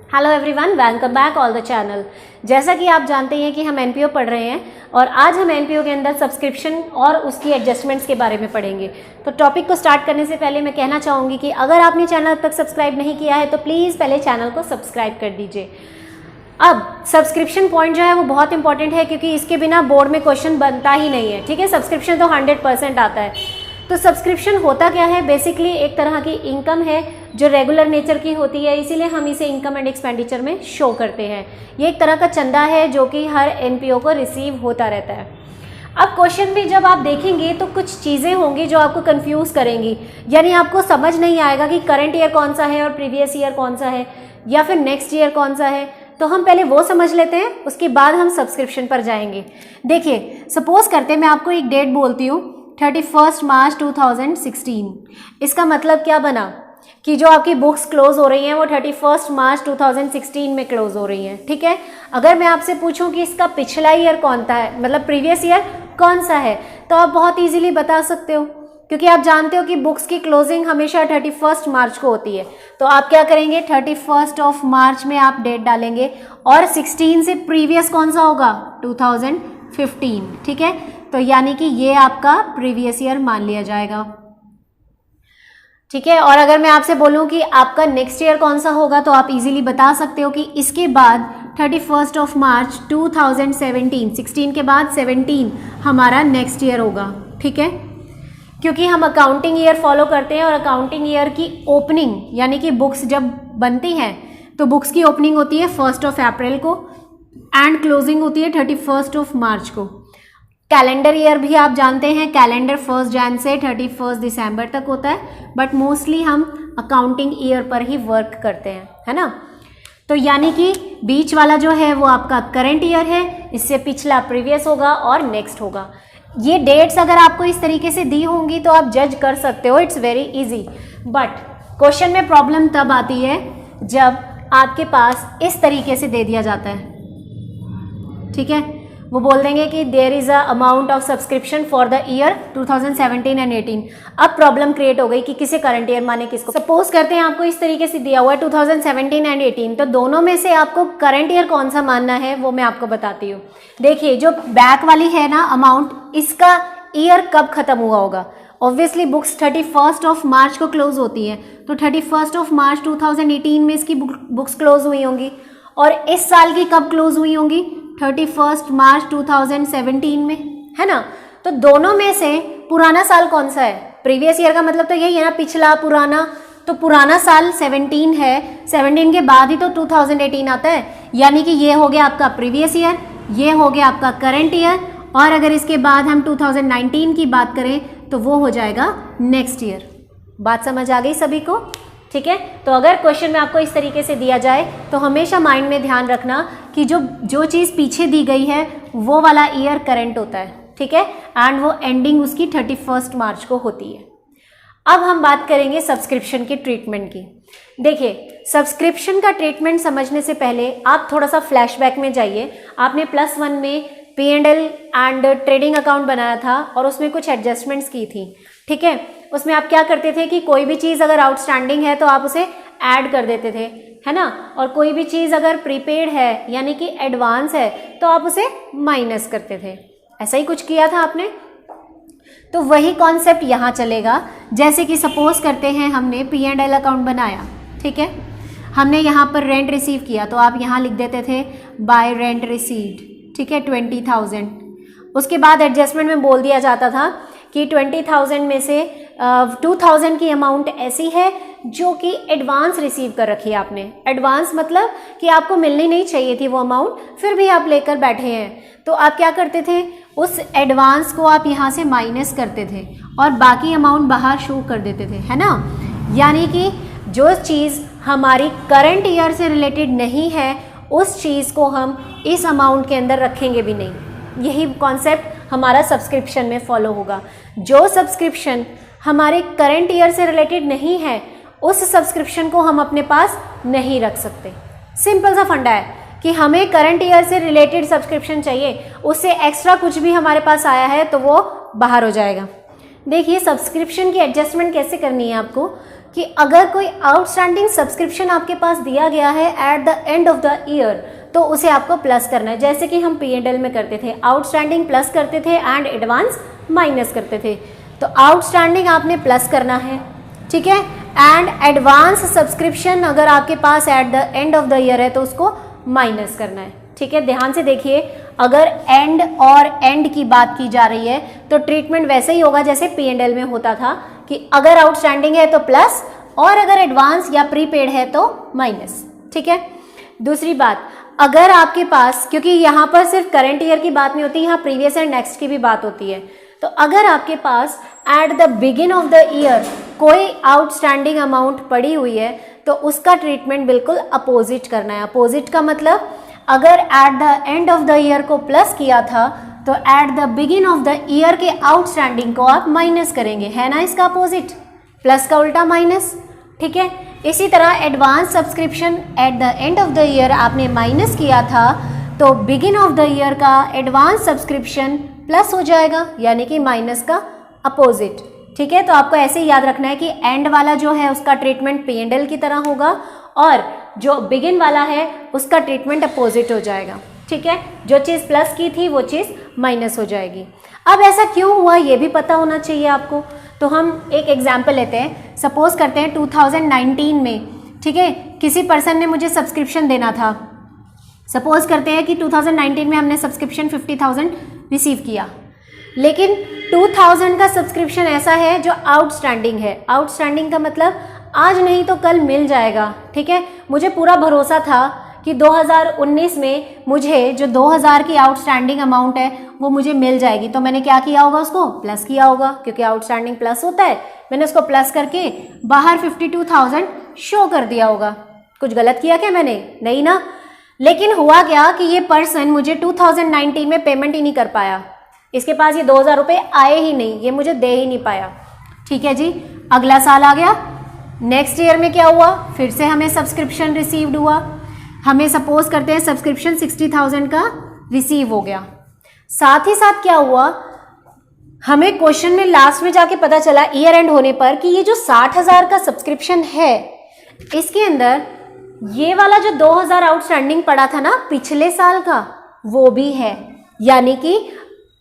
Hello everyone, welcome back all the channel. जैसा कि आप जानते हैं कि हम एनपीओ पढ़ रहे हैं और आज हम एनपीओ के अंदर सब्सक्रिप्शन और उसकी एडजस्टमेंट्स के बारे में पढ़ेंगे। तो टॉपिक को स्टार्ट करने से पहले मैं कहना चाहूँगी कि अगर आपने चैनल अब तक सब्सक्राइब नहीं किया है तो प्लीज़ पहले चैनल को सब्सक्राइब कर दीजिए। अब सब्सक्रिप्शन पॉइंट जो है वो बहुत इंपॉर्टेंट है क्योंकि इसके बिना बोर्ड में क्वेश्चन बनता ही नहीं है। ठीक है, सब्सक्रिप्शन तो 100% आता है। तो सब्सक्रिप्शन होता क्या है? बेसिकली एक तरह की इनकम है जो रेगुलर नेचर की होती है, इसीलिए हम इसे इनकम एंड एक्सपेंडिचर में शो करते हैं। ये एक तरह का चंदा है जो कि हर एनपीओ को रिसीव होता रहता है। अब क्वेश्चन भी जब आप देखेंगे तो कुछ चीज़ें होंगी जो आपको कंफ्यूज करेंगी, यानी आपको समझ नहीं आएगा कि करंट ईयर कौन सा है और प्रीवियस ईयर कौन सा है या फिर नेक्स्ट ईयर कौन सा है। तो हम पहले वो समझ लेते हैं, उसके बाद हम सब्सक्रिप्शन पर जाएंगे। देखिए, सपोज करते हैं मैं आपको एक डेट बोलती हूँ 31 मार्च 2016। इसका मतलब क्या बना कि जो आपकी बुक्स क्लोज हो रही हैं वो 31 मार्च 2016 में क्लोज हो रही हैं। ठीक है, अगर मैं आपसे पूछूं कि इसका पिछला ईयर कौन सा है, मतलब प्रीवियस ईयर कौन सा है, तो आप बहुत इजीली बता सकते हो क्योंकि आप जानते हो कि बुक्स की क्लोजिंग हमेशा 31 मार्च को होती है। तो आप क्या करेंगे, 31 ऑफ मार्च में आप डेट डालेंगे और 16 से प्रीवियस कौन सा होगा, 2015। ठीक है, तो यानी कि ये आपका प्रीवियस ईयर मान लिया जाएगा। ठीक है, और अगर मैं आपसे बोलूं कि आपका नेक्स्ट ईयर कौन सा होगा तो आप इजीली बता सकते हो कि इसके बाद 31 ऑफ मार्च 2017, 16 के बाद 17 हमारा नेक्स्ट ईयर होगा। ठीक है, क्योंकि हम अकाउंटिंग ईयर फॉलो करते हैं और अकाउंटिंग ईयर की ओपनिंग यानी कि बुक्स जब बनती हैं तो बुक्स की ओपनिंग होती है 1 अप्रैल को एंड क्लोजिंग होती है 31 मार्च को। कैलेंडर ईयर भी आप जानते हैं, कैलेंडर 1 जनवरी से 31 दिसंबर तक होता है, बट मोस्टली हम अकाउंटिंग ईयर पर ही वर्क करते हैं, है ना। तो यानी कि बीच वाला जो है वो आपका करंट ईयर है, इससे पिछला प्रीवियस होगा और नेक्स्ट होगा। ये डेट्स अगर आपको इस तरीके से दी होंगी तो आप जज कर सकते हो, it's very easy. But question में प्रॉब्लम तब आती है जब आपके पास इस तरीके से दे दिया जाता है। ठीक है, वो बोल देंगे कि there is a amount of subscription for the year 2017 and 18। अब प्रॉब्लम क्रिएट हो गई कि किसे करंट ईयर माने किसको। सपोज करते हैं आपको इस तरीके से दिया हुआ है 2017 एंड 18, तो दोनों में से आपको करंट ईयर कौन सा मानना है वो मैं आपको बताती हूँ। देखिए, जो बैक वाली है ना अमाउंट, इसका ईयर कब खत्म हुआ होगा। ऑब्वियसली बुक्स 31 ऑफ मार्च को क्लोज होती है, तो 31 ऑफ मार्च 2018 में इसकी बुक्स क्लोज हुई होंगी और इस साल की कब क्लोज हुई होंगी, 31 मार्च 2017 में, है ना। तो दोनों में से पुराना साल कौन सा है? प्रीवियस ईयर का मतलब तो यही है ना, पिछला पुराना। तो पुराना साल 17 है, 17 के बाद ही तो 2018 आता है, यानी कि ये हो गया आपका प्रीवियस ईयर, ये हो गया आपका करंट ईयर, और अगर इसके बाद हम 2019 की बात करें तो वो हो जाएगा नेक्स्ट ईयर। बात समझ आ गई सभी को? ठीक है, तो अगर क्वेश्चन में आपको इस तरीके से दिया जाए तो हमेशा माइंड में ध्यान रखना कि जो चीज़ पीछे दी गई है वो वाला ईयर करंट होता है। ठीक है, एंड वो एंडिंग उसकी 31 मार्च को होती है। अब हम बात करेंगे सब्सक्रिप्शन के ट्रीटमेंट की। देखिए, सब्सक्रिप्शन का ट्रीटमेंट समझने से पहले आप थोड़ा सा फ्लैशबैक में जाइए। आपने +1 में P&L एंड ट्रेडिंग अकाउंट बनाया था और उसमें कुछ एडजस्टमेंट्स की थी। ठीक है, उसमें आप क्या करते थे कि कोई भी चीज़ अगर आउटस्टैंडिंग है तो आप उसे ऐड कर देते थे, है ना, और कोई भी चीज़ अगर प्रीपेड है यानी कि एडवांस है तो आप उसे माइनस करते थे। ऐसा ही कुछ किया था आपने। तो वही कॉन्सेप्ट यहाँ चलेगा। जैसे कि सपोज करते हैं हमने P&L अकाउंट बनाया, ठीक है, हमने यहाँ पर रेंट रिसीव किया तो आप यहाँ लिख देते थे बाय रेंट रिसीव्ड। ठीक है, 20,000। उसके बाद एडजस्टमेंट में बोल दिया जाता था कि 20,000 में से 2,000 की अमाउंट ऐसी है जो कि एडवांस रिसीव कर रखी है आपने। एडवांस मतलब कि आपको मिलनी नहीं चाहिए थी वो अमाउंट, फिर भी आप लेकर बैठे हैं। तो आप क्या करते थे, उस एडवांस को आप यहाँ से माइनस करते थे और बाकी अमाउंट बाहर शो कर देते थे, है ना। यानी कि जो चीज़ हमारी करंट ईयर से रिलेटेड नहीं है उस चीज़ को हम इस अमाउंट के अंदर रखेंगे भी नहीं। यही कॉन्सेप्ट हमारा सब्सक्रिप्शन में फॉलो होगा। जो सब्सक्रिप्शन हमारे करंट ईयर से रिलेटेड नहीं है उस सब्सक्रिप्शन को हम अपने पास नहीं रख सकते। सिंपल सा फंडा है कि हमें करंट ईयर से रिलेटेड सब्सक्रिप्शन चाहिए, उससे एक्स्ट्रा कुछ भी हमारे पास आया है तो वो बाहर हो जाएगा। देखिए, सब्सक्रिप्शन की एडजस्टमेंट कैसे करनी है आपको। कि अगर कोई आउटस्टैंडिंग सब्सक्रिप्शन आपके पास दिया गया है eight the end of the year, तो उसे आपको प्लस करना है, जैसे कि हम P&L में करते थे, आउटस्टैंडिंग प्लस करते थे एंड एडवांस माइनस करते थे। तो आउटस्टैंडिंग आपने प्लस करना है, ठीक है, एंड एडवांस सब्सक्रिप्शन अगर आपके पास at the end of the year है तो उसको माइनस करना है, ठीक है। ध्यान से देखिए, अगर एंड और एंड की बात की जा रही है तो ट्रीटमेंट वैसे ही होगा जैसे P&L में होता था कि अगर आउटस्टैंडिंग है तो प्लस और अगर एडवांस या प्रीपेड है तो माइनस, ठीक है। दूसरी बात, अगर आपके पास, क्योंकि यहाँ पर सिर्फ करंट ईयर की बात नहीं होती, यहाँ प्रीवियस एंड नेक्स्ट की भी बात होती है, तो अगर आपके पास at the begin of the year कोई आउटस्टैंडिंग अमाउंट पड़ी हुई है तो उसका ट्रीटमेंट बिल्कुल अपोजिट करना है। अपोजिट का मतलब अगर eight the end of the year को प्लस किया था तो eight the begin of the year के आउटस्टैंडिंग को आप माइनस करेंगे, है ना इसका अपोजिट, प्लस का उल्टा माइनस, ठीक है। इसी तरह advance subscription eight the end of the year आपने माइनस किया था तो बिगिन ऑफ द ईयर का एडवांस सब्सक्रिप्शन प्लस हो जाएगा, यानी कि माइनस का अपोजिट, ठीक है। तो आपको ऐसे ही याद रखना है कि एंड वाला जो है उसका ट्रीटमेंट P&L की तरह होगा और जो बिगिन वाला है उसका ट्रीटमेंट अपोजिट हो जाएगा, ठीक है। जो चीज़ प्लस की थी वो चीज़ माइनस हो जाएगी। अब ऐसा क्यों हुआ ये भी पता होना चाहिए आपको। तो हम एक एग्जाम्पल लेते हैं, सपोज करते हैं 2019 में, ठीक है, किसी पर्सन ने मुझे सब्सक्रिप्शन देना था। सपोज करते हैं कि 2019 में हमने सब्सक्रिप्शन 50,000 रिसीव किया, लेकिन 2000 का सब्सक्रिप्शन ऐसा है जो आउटस्टैंडिंग है। आउटस्टैंडिंग का मतलब आज नहीं तो कल मिल जाएगा, ठीक है। मुझे पूरा भरोसा था कि 2019 में मुझे जो 2000 की आउटस्टैंडिंग अमाउंट है वो मुझे मिल जाएगी, तो मैंने क्या किया होगा, उसको प्लस किया होगा, क्योंकि आउटस्टैंडिंग प्लस होता है। मैंने उसको प्लस करके बाहर 52,000 शो कर दिया होगा। कुछ गलत किया क्या मैंने? नहीं ना। लेकिन हुआ क्या कि ये पर्सन मुझे 2019 में पेमेंट ही नहीं कर पाया, इसके पास ये 2000 रुपये आए ही नहीं, ये मुझे दे ही नहीं पाया, ठीक है जी। अगला साल आ गया, नेक्स्ट ईयर में क्या हुआ, फिर से हमें सब्सक्रिप्शन रिसीव्ड हुआ। हमें सपोज करते हैं सब्सक्रिप्शन 60,000 का रिसीव हो गया। साथ ही साथ क्या हुआ, हमें क्वेश्चन में लास्ट में जाके पता चला ईयर एंड होने पर कि ये जो 60,000 का सब्सक्रिप्शन है इसके अंदर ये वाला जो 2000 आउटस्टैंडिंग पड़ा था ना पिछले साल का, वो भी है। यानी कि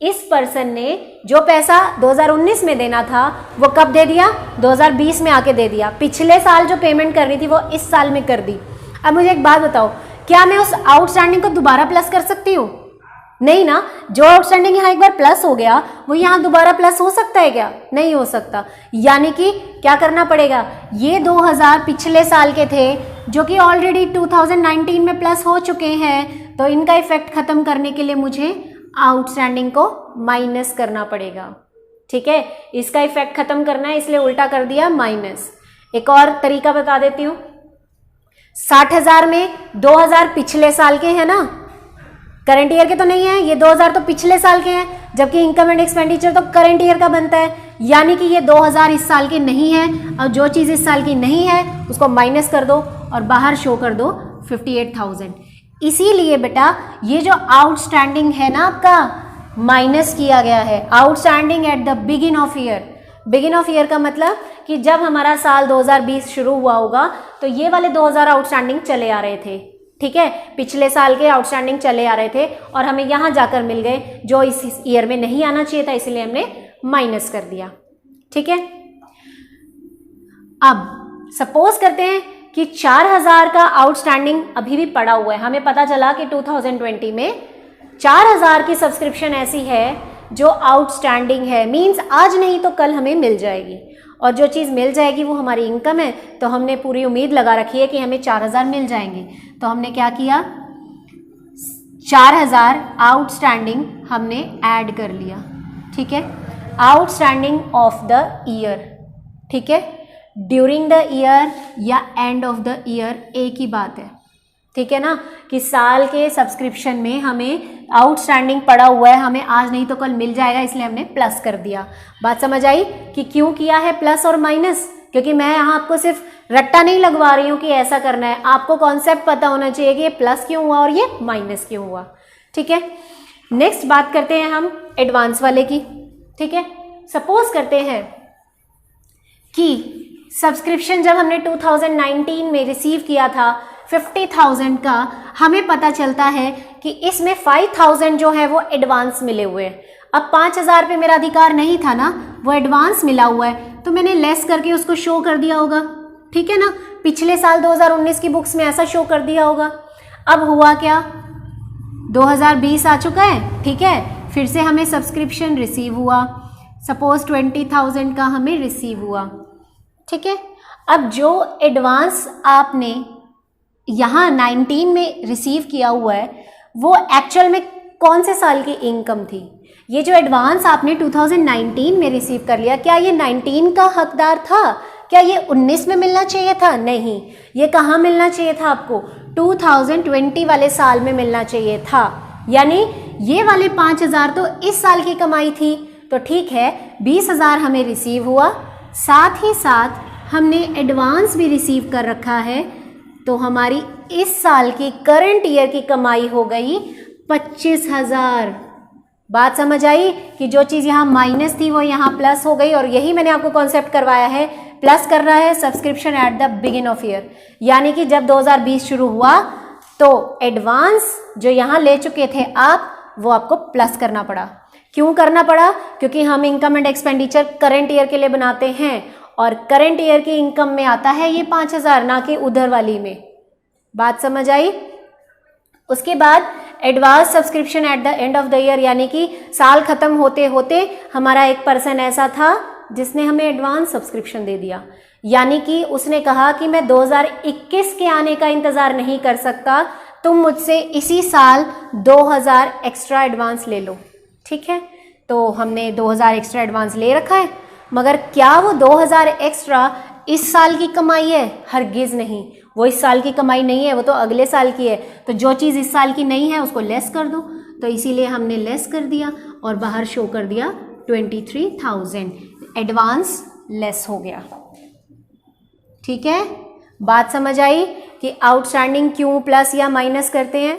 इस पर्सन ने जो पैसा 2019 में देना था वो कब दे दिया, 2020 में आके दे दिया। पिछले साल जो पेमेंट करनी थी वो इस साल में कर दी। अब मुझे एक बात बताओ, क्या मैं उस आउटस्टैंडिंग को दोबारा प्लस कर सकती हूँ? नहीं ना। जो आउटस्टैंडिंग यहाँ एक बार प्लस हो गया वो यहाँ दोबारा प्लस हो सकता है क्या? नहीं हो सकता। यानी कि क्या करना पड़ेगा, ये 2000 पिछले साल के थे जो कि ऑलरेडी 2019 में प्लस हो चुके हैं, तो इनका इफेक्ट खत्म करने के लिए मुझे आउटस्टैंडिंग को माइनस करना पड़ेगा, ठीक है। इसका इफेक्ट खत्म करना है इसलिए उल्टा कर दिया माइनस। एक और तरीका बता देती हूँ, 60,000 में 2000 पिछले साल के हैं ना, करंट ईयर के तो नहीं है, ये 2000 तो पिछले साल के हैं, जबकि इनकम एंड एक्सपेंडिचर तो करंट ईयर का बनता है। यानी कि ये 2000 इस साल के नहीं है, और जो चीज़ इस साल की नहीं है उसको माइनस कर दो और बाहर शो कर दो 58,000। इसीलिए बेटा ये जो आउटस्टैंडिंग है ना आपका, माइनस किया गया है। Outstanding at the begin of year, begin of year का मतलब कि जब हमारा साल 2020 शुरू हुआ होगा तो ये वाले 2000 आउटस्टैंडिंग चले आ रहे थे, ठीक है। पिछले साल के आउटस्टैंडिंग चले आ रहे थे और हमें यहाँ जाकर मिल गए जो इस ईयर में नहीं आना चाहिए था, इसलिए हमने माइनस कर दिया, ठीक है। अब सपोज करते हैं कि 4000 का आउटस्टैंडिंग अभी भी पड़ा हुआ है। हमें पता चला कि 2020 में 4000 की सब्सक्रिप्शन ऐसी है जो आउटस्टैंडिंग है, मींस आज नहीं तो कल हमें मिल जाएगी, और जो चीज़ मिल जाएगी वो हमारी इनकम है, तो हमने पूरी उम्मीद लगा रखी है कि हमें 4000 मिल जाएंगे। तो हमने क्या किया, 4000 आउटस्टैंडिंग हमने ऐड कर लिया, ठीक है। आउटस्टैंडिंग ऑफ द ईयर, ठीक है, ड्यूरिंग द ईयर या एंड ऑफ द ईयर एक ही बात है, ठीक है ना। कि साल के सब्सक्रिप्शन में हमें आउटस्टैंडिंग पड़ा हुआ है, हमें आज नहीं तो कल मिल जाएगा, इसलिए हमने प्लस कर दिया। बात समझ आई कि क्यों किया है प्लस और माइनस? क्योंकि मैं यहाँ आपको सिर्फ रट्टा नहीं लगवा रही हूँ कि ऐसा करना है, आपको कॉन्सेप्ट पता होना चाहिए कि ये प्लस क्यों हुआ और ये माइनस क्यों हुआ, ठीक है। नेक्स्ट बात करते हैं हम एडवांस वाले की, ठीक है। सपोज करते हैं कि सब्सक्रिप्शन जब हमने 2019 में रिसीव किया था 50,000 का, हमें पता चलता है कि इसमें 5,000 जो है वो एडवांस मिले हुए हैं। अब 5,000 पे मेरा अधिकार नहीं था ना, वो एडवांस मिला हुआ है, तो मैंने लेस करके उसको शो कर दिया होगा, ठीक है ना। पिछले साल 2019 की बुक्स में ऐसा शो कर दिया होगा। अब हुआ क्या, 2020 आ चुका है, ठीक है, फिर से हमें सब्सक्रिप्शन रिसीव हुआ, सपोज 20,000 का हमें रिसीव हुआ, ठीक है। अब जो एडवांस आपने यहाँ 19 में रिसीव किया हुआ है वो एक्चुअल में कौन से साल की इनकम थी? ये जो एडवांस आपने 2019 में रिसीव कर लिया, क्या ये 19 का हकदार था? क्या ये 19 में मिलना चाहिए था? नहीं, ये कहाँ मिलना चाहिए था आपको? 2020 वाले साल में मिलना चाहिए था। यानी ये वाले 5,000 तो इस साल की कमाई थी, तो ठीक है 20,000 हमें रिसीव हुआ, साथ ही साथ हमने एडवांस भी रिसीव कर रखा है, तो हमारी इस साल की करंट ईयर की कमाई हो गई 25,000। बात समझ आई कि जो चीज़ यहाँ माइनस थी वो यहाँ प्लस हो गई, और यही मैंने आपको कॉन्सेप्ट करवाया है, प्लस कर रहा है subscription eight the begin of year. यानी कि जब 2020 शुरू हुआ तो एडवांस जो यहाँ ले चुके थे आप, वो आपको प्लस करना पड़ा। क्यों करना पड़ा? क्योंकि हम income and expenditure current year के लिए बनाते हैं, और करंट ईयर की इनकम में आता है ये 5,000, ना कि उधर वाली में। बात समझ आई? उसके बाद advance subscription eight the end of the year, यानी कि साल खत्म होते होते हमारा एक पर्सन ऐसा था जिसने हमें एडवांस सब्सक्रिप्शन दे दिया। यानी कि उसने कहा कि मैं 2021 के आने का इंतज़ार नहीं कर सकता, तुम मुझसे इसी साल 2,000 एक्स्ट्रा एडवांस ले लो, ठीक है। तो हमने 2,000 एक्स्ट्रा एडवांस ले रखा है, मगर क्या वो 2,000 एक्स्ट्रा इस साल की कमाई है? हरगिज़ नहीं, वो इस साल की कमाई नहीं है, वो तो अगले साल की है। तो जो चीज़ इस साल की नहीं है उसको लेस कर दो, तो इसीलिए हमने लेस कर दिया और बाहर शो कर दिया 23,000, एडवांस लेस हो गया, ठीक है। बात समझ आई कि आउटस्टैंडिंग क्यों प्लस या माइनस करते हैं?